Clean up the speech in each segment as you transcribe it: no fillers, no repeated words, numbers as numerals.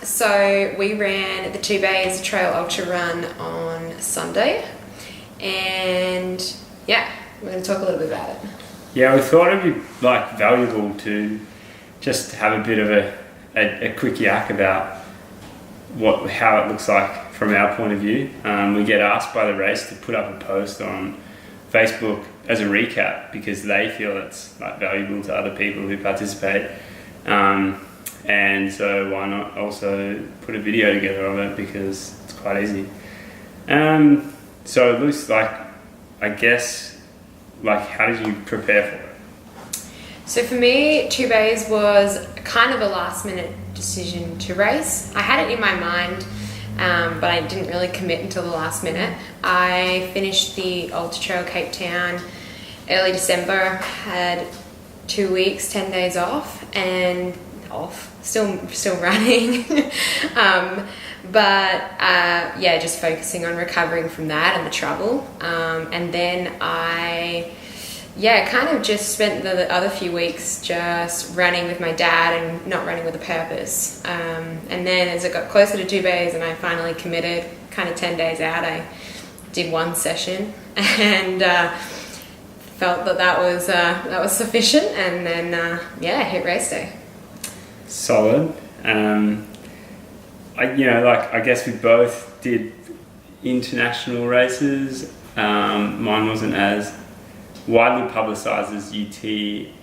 So we ran the 2 Bays Trail Ultra Run on Sunday, and yeah, we're going to talk a little bit about it. Yeah, we thought it'd be like valuable to just have a bit of a quick yak about how it looks like from our point of view. We get asked by the race to put up a post on Facebook as a recap because they feel it's like valuable to other people who participate. And so why not also put a video together of it because it's quite easy. So it looks like, I guess, like how did you prepare for it? So for me, 2 Bays was kind of a last minute decision to race. I had it in my mind, but I didn't really commit until the last minute. I finished the Ultra Trail Cape Town early December, had 2 weeks, 10 days off, and still running. Yeah, just focusing on recovering from that and the travel. And then I kind of just spent the other few weeks just running with my dad and not running with a purpose. And then as it got closer to 2 Bays and I finally committed, kind of 10 days out, I did one session and felt that was sufficient. And then hit race day. Solid. I guess we both did international races. Mine wasn't as widely publicised as UTCT.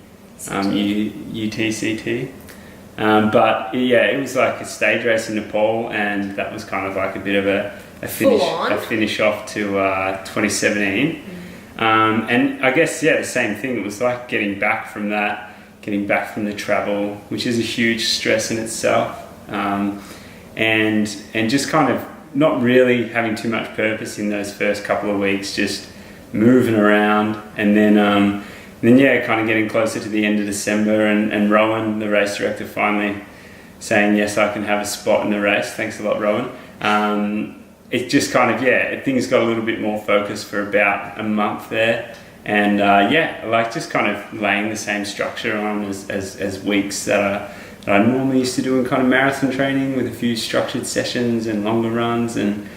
But yeah, it was like a stage race in Nepal, and that was kind of like a bit of a finish off to 2017. And I guess, the same thing. It was like getting back from the travel, which is a huge stress in itself. And just kind of not really having too much purpose in those first couple of weeks, just moving around, and then kind of getting closer to the end of December, and Rowan, the race director, finally saying yes, I can have a spot in the race. Thanks a lot, Rowan. It just kind of things got a little bit more focused for about a month there, and just kind of laying the same structure on as weeks that I normally used to do in kind of marathon training, with a few structured sessions and longer runs, and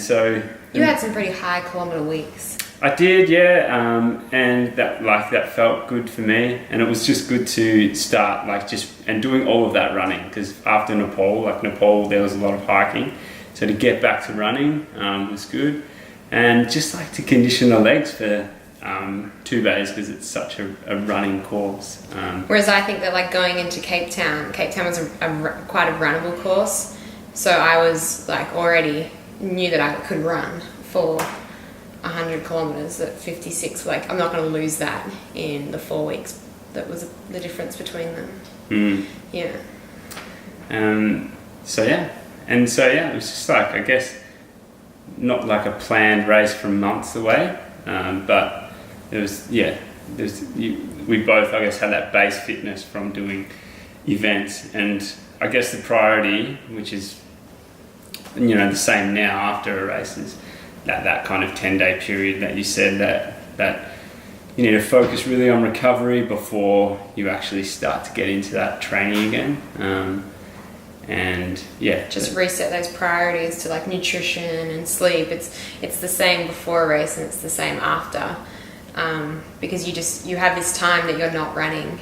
so you had some pretty high kilometre weeks. I did, and that felt good for me, and it was just good to start and doing all of that running, because after Nepal there was a lot of hiking, so to get back to running was good, and just to condition the legs for 2 Bays, because it's such a running course. Whereas I think that going into Cape Town was quite a runnable course, so I was already knew that I could run for 100 kilometres at 56. I'm not going to lose that in the 4 weeks. That was the difference between them. Yeah. It was just I guess not like a planned race from months away, but we both, I guess, had that base fitness from doing events, and I guess the priority, which is the same now after a race, is that kind of 10-day period that you said that you need to focus really on recovery before you actually start to get into that training again. Just reset those priorities to nutrition and sleep. It's the same before a race and it's the same after, because you have this time that you're not running,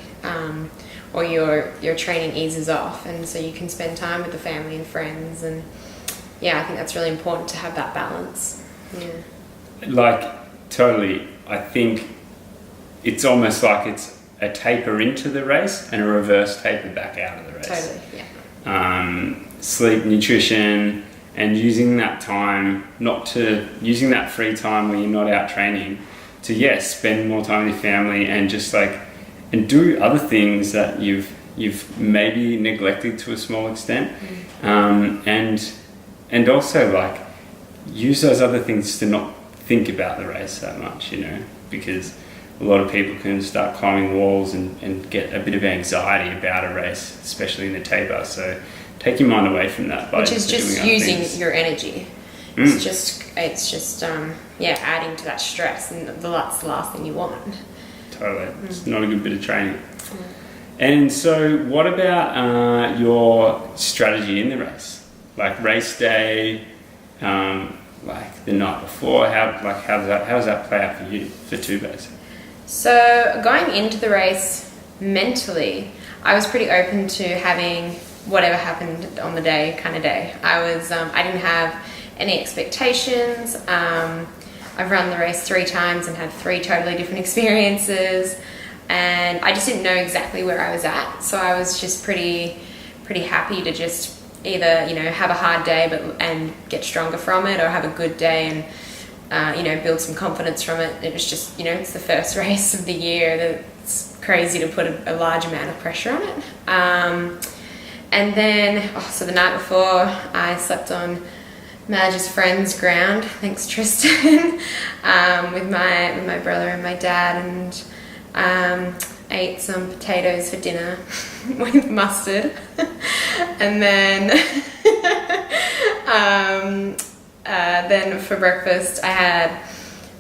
or your training eases off, and so you can spend time with the family and friends, and I think that's really important to have that balance. Totally. I think it's almost like it's a taper into the race and a reverse taper back out of the race. Totally, yeah. Sleep, nutrition, and using that time, using that free time when you're not out training to spend more time with your family, and just and do other things that you've maybe neglected to a small extent, and also use those other things to not think about the race that much, because a lot of people can start climbing walls and get a bit of anxiety about a race, especially in the taper. So take your mind away from that by which is just using your energy. It's just adding to that stress, and that's the last thing you want. Totally. It's not a good bit of training. And so what about your strategy in the race? Like race day, like the night before, how does that play out for you for 2 days? So going into the race mentally, I was pretty open to having whatever happened on the day kind of day. I didn't have any expectations. I've run the race 3 times and had 3 totally different experiences, and I just didn't know exactly where I was at. So I was just pretty happy to just either, you know, have a hard day and get stronger from it, or have a good day and you know, build some confidence from it. It was just, you know, it's the first race of the year. It's crazy to put a large amount of pressure on it. And then, so the night before, I slept on Madge's friend's ground, thanks Tristan, with my brother and my dad, and ate some potatoes for dinner with mustard. And then for breakfast I had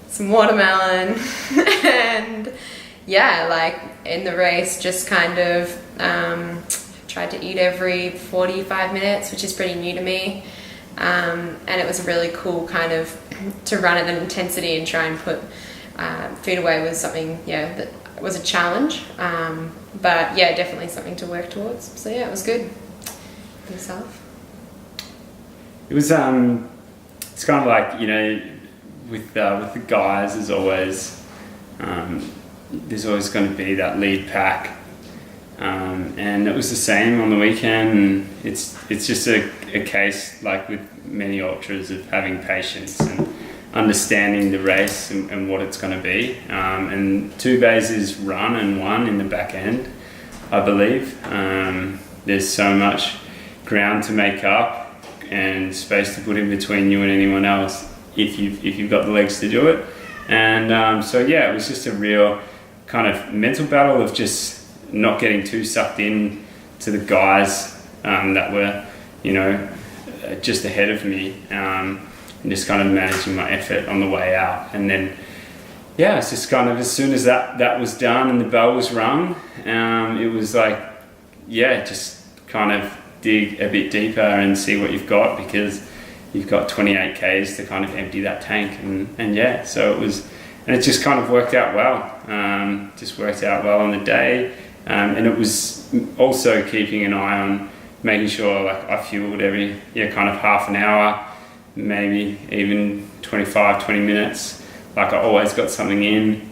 some watermelon and yeah, like in the race just kind of tried to eat every 45 minutes, which is pretty new to me. And it was really cool kind of to run at an intensity and try and put food away was something, yeah, that was a challenge. But yeah, definitely something to work towards. So yeah, it was good. Yourself? It was, it's kind of like, you know, with the guys, there's always going to be that lead pack. And it was the same on the weekend, and it's just a case, like with many ultras, of having patience and understanding the race and what it's going to be. And 2 days is run and won in the back end, I believe. There's so much ground to make up and space to put in between you and anyone else if you've got the legs to do it. And so yeah, it was just a real kind of mental battle of just not getting too sucked in to the guys that were, you know, just ahead of me, and just kind of managing my effort on the way out. And then yeah, it's just kind of, as soon as that was done and the bell was rung, it was like, yeah, just kind of dig a bit deeper and see what you've got, because you've got 28 Ks to kind of empty that tank. And yeah, so it was, and it just kind of worked out well. Just worked out well on the day. And it was also keeping an eye on making sure, like, I fueled every, kind of half an hour, maybe even 25, 20 minutes. Like, I always got something in,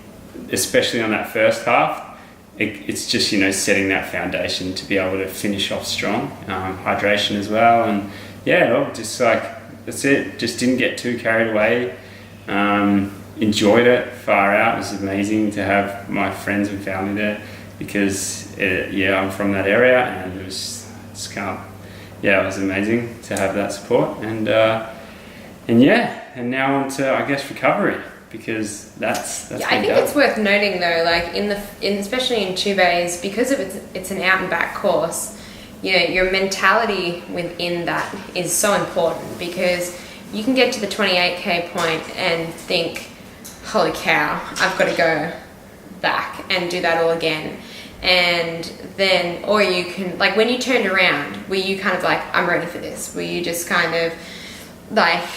especially on that first half. It's just, you know, setting that foundation to be able to finish off strong. Hydration as well. And yeah, just like, that's it. Just didn't get too carried away. Enjoyed it far out. It was amazing to have my friends and family there, because I'm from that area, and it was it was amazing to have that support. And now on to, I guess, recovery, because that's I think it's worth noting though, like especially in 2 bays, because it's an out and back course, you know, your mentality within that is so important, because you can get to the 28K point and think, holy cow, I've got to go back and do that all again. And then, or you can, like, when you turned around, were you kind of like, I'm ready for this? Were you just kind of like,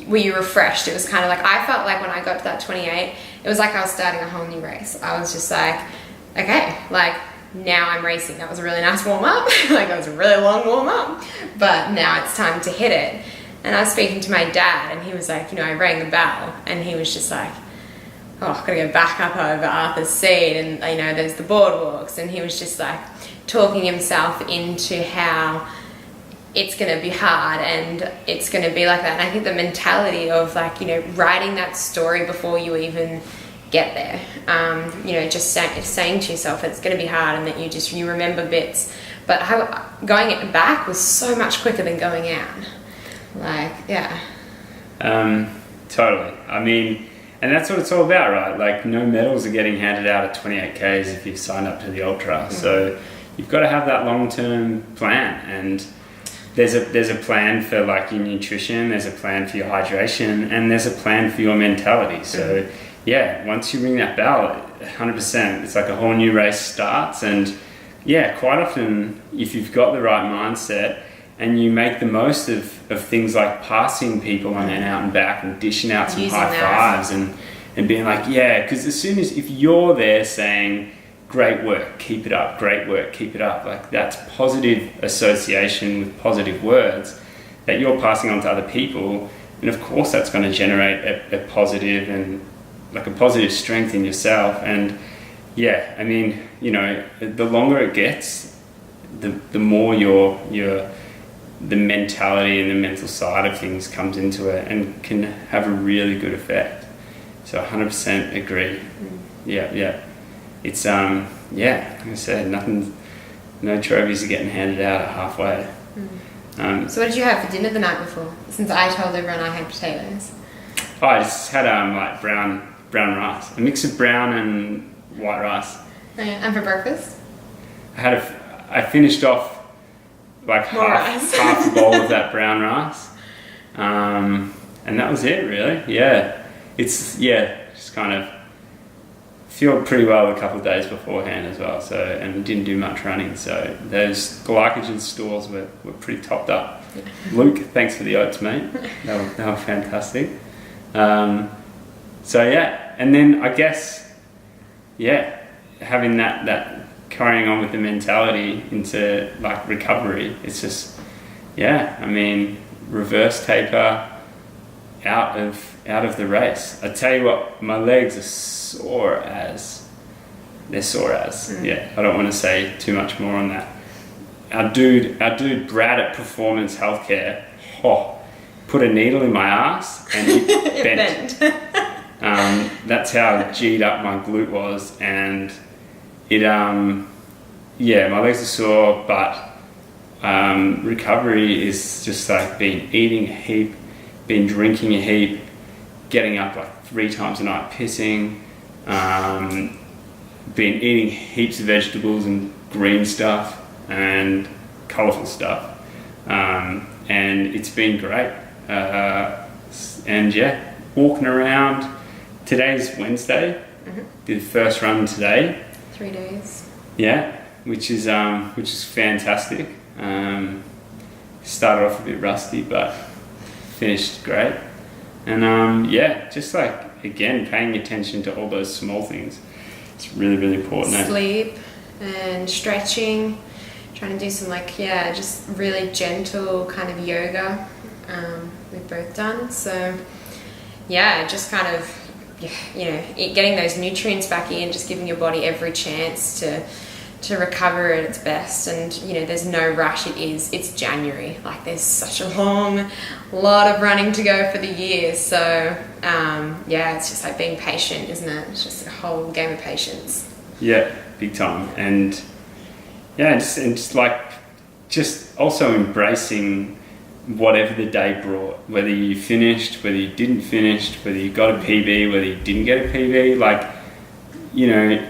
were you refreshed? It was kind of like, I felt like when I got to that 28, it was like I was starting a whole new race. I was just like, okay, like, now I'm racing. That was a really nice warm up. Like, that was a really long warm up, but now it's time to hit it. And I was speaking to my dad, and he was like, you know, I rang the bell, and he was just like, oh, I've got to go back up over Arthur's Seat, and, you know, there's the boardwalks. And he was just like talking himself into how it's going to be hard and it's going to be like that. And I think the mentality of, like, you know, writing that story before you even get there, you know, just saying to yourself it's going to be hard, and that you remember bits. But how going back was so much quicker than going out. Like, yeah. Totally. I mean, and that's what it's all about, right? Like, no medals are getting handed out at 28Ks if you've signed up to the Ultra. Mm-hmm. So you've got to have that long-term plan, and there's a plan for, like, your nutrition, there's a plan for your hydration, and there's a plan for your mentality. So yeah, once you ring that bell, 100%. It's like a whole new race starts, and yeah, quite often if you've got the right mindset and you make the most of things like passing people on and out and back and dishing out some high fives and being like, yeah, because as soon as if you're there saying, great work, keep it up, great work, keep it up, like that's positive association with positive words that you're passing on to other people, and of course that's going to generate a positive and like a positive strength in yourself. And yeah, I mean, you know, the longer it gets, the more the mentality and the mental side of things comes into it and can have a really good effect. So 100% agree. Yeah. It's like I said, no trophies are getting handed out at halfway. So what did you have for dinner the night before? Since I told everyone I had potatoes. Oh, I just had like brown rice, a mix of brown and white rice. Oh, yeah. And for breakfast? I finished off like half a bowl of that brown rice, and that was it really. Yeah, just kind of feel pretty well a couple of days beforehand as well. So, and didn't do much running, so those glycogen stores were pretty topped up. Luke, thanks for the oats, mate. They were fantastic. So yeah, and then I guess having that carrying on with the mentality into like recovery, it's just I mean, reverse taper out of the race. I tell you what, my legs are sore as. Yeah, I don't want to say too much more on that. Our dude Brad at Performance Healthcare, put a needle in my ass and it bent. That's how G'd up my glute was, and it my legs are sore, but recovery is just like been eating a heap, been drinking a heap, getting up like 3 times a night pissing, been eating heaps of vegetables and green stuff and colourful stuff, and it's been great. And yeah, walking around. Today's Wednesday. Did the first run today. 3 days. Yeah, which is fantastic. Started off a bit rusty, but finished great. And just like again, paying attention to all those small things. It's really, really important. Sleep and stretching. Trying to do some just really gentle kind of yoga. We've both done. So yeah, just kind of getting those nutrients back in, just giving your body every chance to recover at its best. And there's no rush. It's January, like there's such a lot of running to go for the year. So it's just like being patient, isn't it? It's just a whole game of patience. Yeah, big time. And just also embracing whatever the day brought, whether you finished, whether you didn't finish, whether you got a PB, whether you didn't get a PB,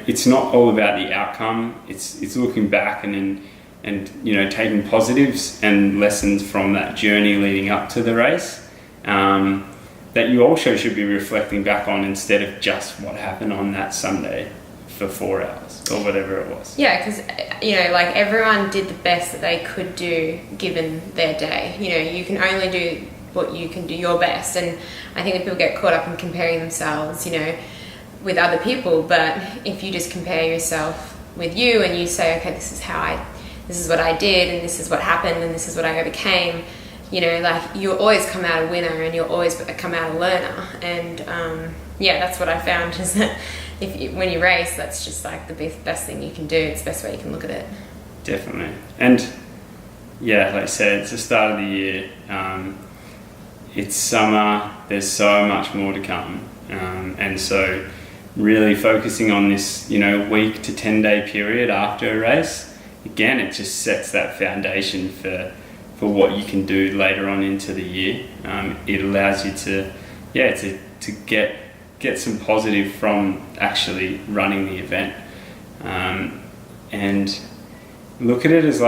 it's not all about the outcome. It's looking back and taking positives and lessons from that journey leading up to the race, that you also should be reflecting back on instead of just what happened on that Sunday for 4 hours or whatever it was. Yeah, because everyone did the best that they could do given their day. You can only do what you can do, your best. And I think that people get caught up in comparing themselves, with other people. But if you just compare yourself with you and you say, okay, this is what I did, and this is what happened, and this is what I overcame, you'll always come out a winner, and you'll always come out a learner. And that's what I found, is that when you race, that's just like the best thing you can do. It's the best way you can look at it. Definitely. And like I said, it's the start of the year. It's summer. There's so much more to come. And so really focusing on this, week to 10-day period after a race, again, it just sets that foundation for what you can do later on into the year. It allows you to get some positive from actually running the event, and look at it as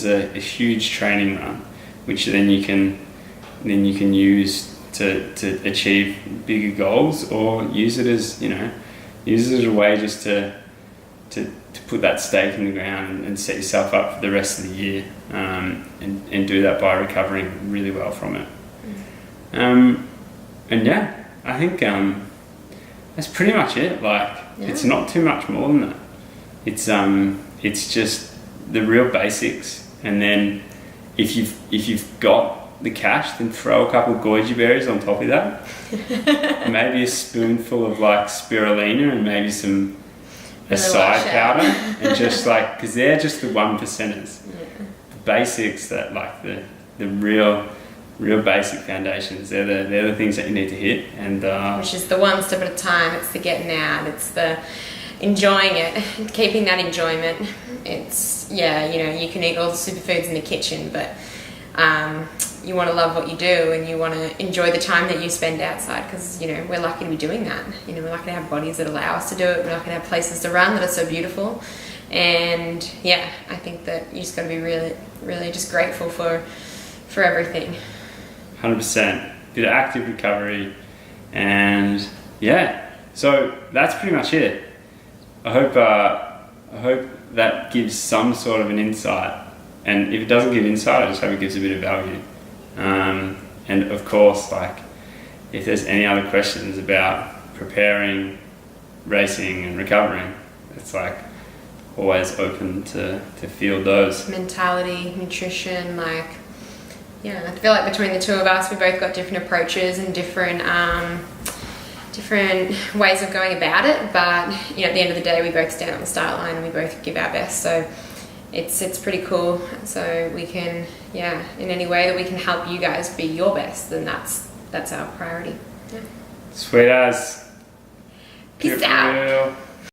a huge training run, which then you can use to achieve bigger goals, or use it as use it as a way just to put that stake in the ground and set yourself up for the rest of the year, and do that by recovering really well from it. And yeah, I think that's pretty much it. Like, it's not too much more than that. It's just the real basics, and then if you've got the cash, then throw a couple of goji berries on top of that. Maybe a spoonful of like spirulina and maybe some acai powder, and just like, because they're just the 1%ers. The basics, that like the real basic foundations. They're the things that you need to hit, and which is the one step at a time. It's the getting out. It's the enjoying it, keeping that enjoyment. It's you can eat all the superfoods in the kitchen, but you want to love what you do, and you want to enjoy the time that you spend outside, because we're lucky to be doing that. We're lucky to have bodies that allow us to do it. We're lucky to have places to run that are so beautiful, and I think that you just got to be really, really just grateful for everything. 100%. Bit of active recovery, and so that's pretty much it. I hope that gives some sort of an insight, and if it doesn't give insight, I just hope it gives a bit of value. And of course, like, if there's any other questions about preparing, racing and recovering, it's like always open to field those. Mentality, nutrition, I feel like between the two of us, we both got different approaches and different ways of going about it, but at the end of the day, we both stand on the start line and we both give our best. So it's pretty cool. So we can, in any way that we can help you guys be your best, then that's our priority. Sweet as. Peace out. Real.